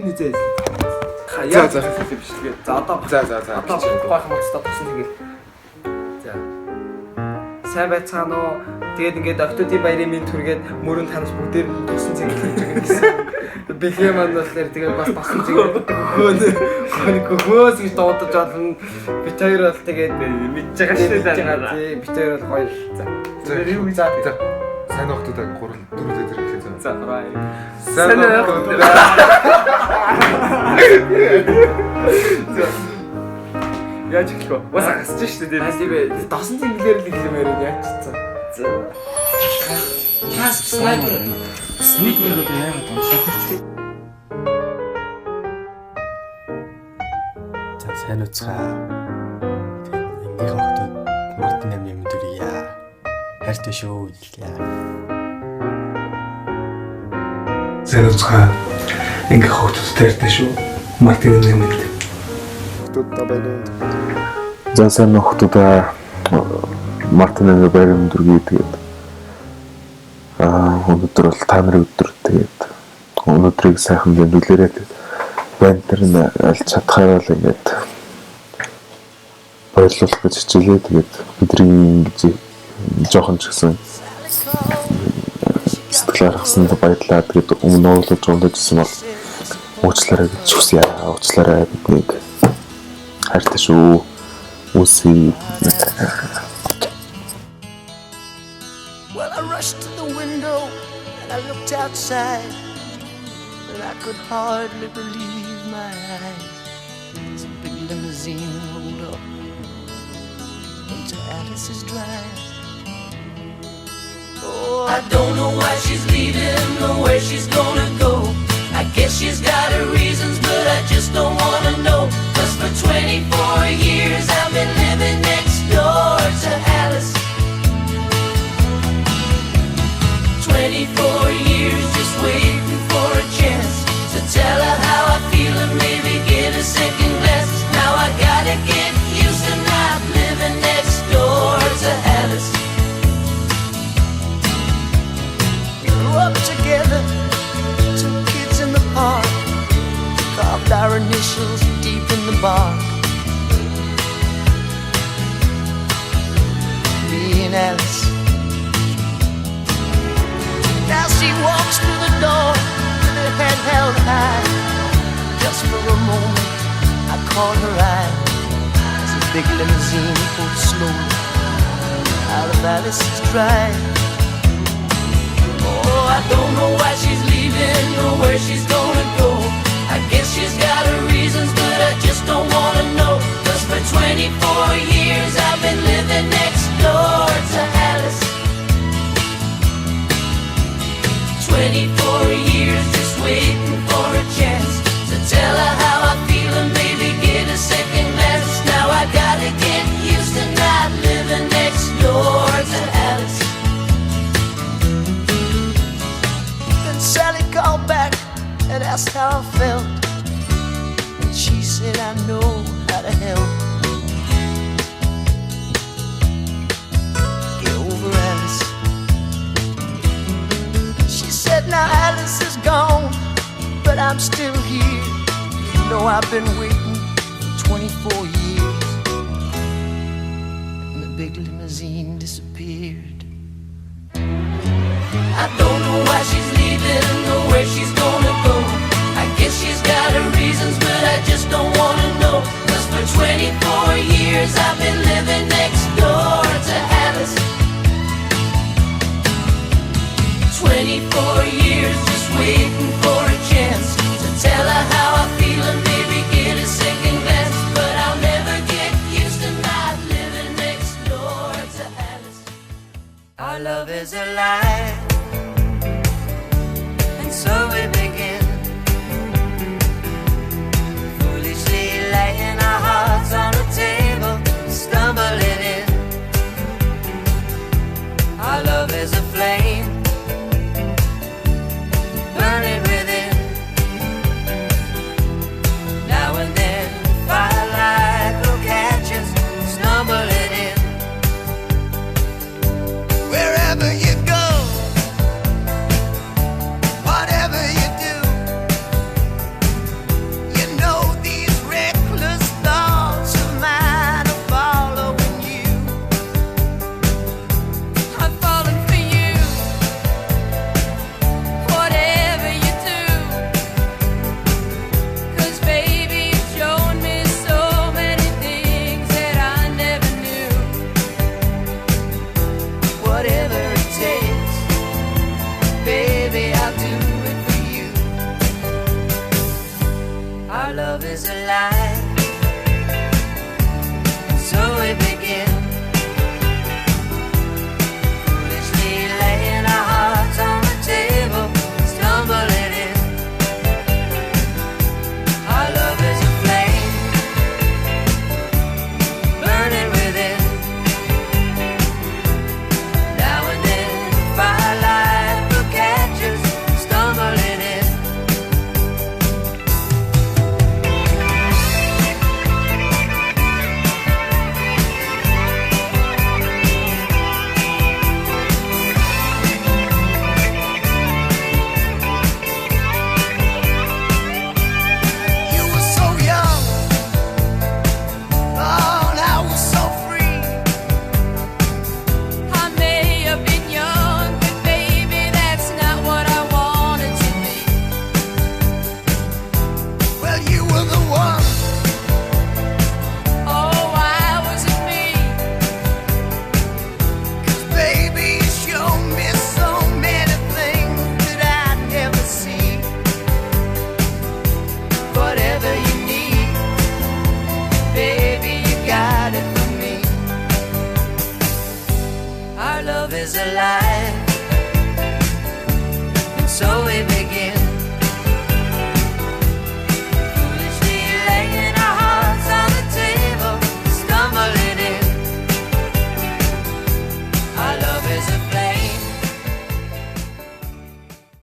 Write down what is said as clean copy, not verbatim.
Миний зээ. За За одоо гайх моцтой тасан тэгэл. За. Сайн байцгаана уу? Тэгээд ингээд октодын баярын минь түргээд мөрөнд танаас бүгдээр нь тусан зэг хэлж байгаа гэсэн. Бэлгээ маань болохоор тэгээд бас басан зэг хөөс гэж дуудаж болно. Бит хоёр бол тэгээд мэдж байгаа шүү дээ. Бит хоёр бол гоё. За. Тэр юу гэж заа. Сайн охтуудаа 3-4 дээр хэлээ заа. За бай. Сайн охтуудаа. Яаж хэлэх вэ? Бас хасч шүү дээ. Тийм досон зинглэр л хэлмээр нь яаж цаа. За. Хас снайпер. Снайпер гэдэг яагаад онцлогч. За сайн уцгаа. Ингээ хохтод Мартин амны мэдүрийа. Хайртай шүү гэлээ. Сайн уцгаа. Ингээ хохтод хайртай шүү. Мартин амны мэдүр. Хохтуудаа баярын. За сайн охтуудаа Мартин амны баярын өдрийг тэгээд өнөөдөр бол та нарын өдөр тэгээд өнөөдрийг сайхан бэлүүлээрэй. Бантер нь аль чадхаар л ингээд баярлуулах гэж хичээлээ. Тэгээд бидний ингэж жоохон ч гэсэн сэтгэл харгасан баярлаа. Тэгээд өмнө уулзаж ундаажсэн бол уучлаарай гэж хүсье. Уучлаарай биднийг хайртай шүү. Үгүй. Well, I rushed to the window and I looked outside, but I could hardly believe my eyes. As a big limousine rolled up into Alice's drive. Oh, I don't know why she's leaving or where she's gonna go. I guess she's got her reasons, but I just don't wanna know. 'Cause for 24 years I've been living next door to Alice. 24 years just waiting for a chance to tell her how I feel and maybe get a second glance. Now I gotta get used to not living next door to Alice. We grew up together, two kids in the park, carved our initials deep in the bark. Me and Alice. Now she walks through the door with her head held high. Just for a moment I caught her eye as a big limousine pulled slowly out of Alice's drive. Oh, I don't know why she's leaving or where she's gonna go. I guess she's got her reasons, but I just don't wanna know. 'Cause for 24 years I've been living next door to Alice. 24 years just waiting for a chance to tell her how I feel and maybe get a second glance. Now I gotta get used to not living next door to Alice. Then Sally called back and asked how I felt, and she said I know how to help. Get over Alice. Now Alice is gone, but I'm still here. You know I've been waiting for 24 years. And the big limousine disappeared. I don't know why she's leaving or where she's gonna go. I guess she's got her reasons, but I just don't wanna know. 'Cause for 24 years I've been living next door to Alice. 24 years just waiting for a chance to tell her how I feel and maybe get a second glance. But I'll never get used to not living next door to Alice. Our love is a lie, and so we begin, foolishly laying our hearts on the table, stumbling in. Our love is a flame burning within. Now and then firelight will catch us stumbling in. Wherever you go, is alive. So we begin, foolishly laying our hearts on the table, stumbling in. Our love is a flame, burning within. Now and then, firelight will catch us, stumbling in. You were so young, oh, now we're so free. I may have been young, but baby, that's not what I wanted to be. Well, you were the one. Oh, why was it me? 'Cause baby, you showed me so many things that I'd never see. Whatever you need, baby, you got it for me. Our love is alive, and so we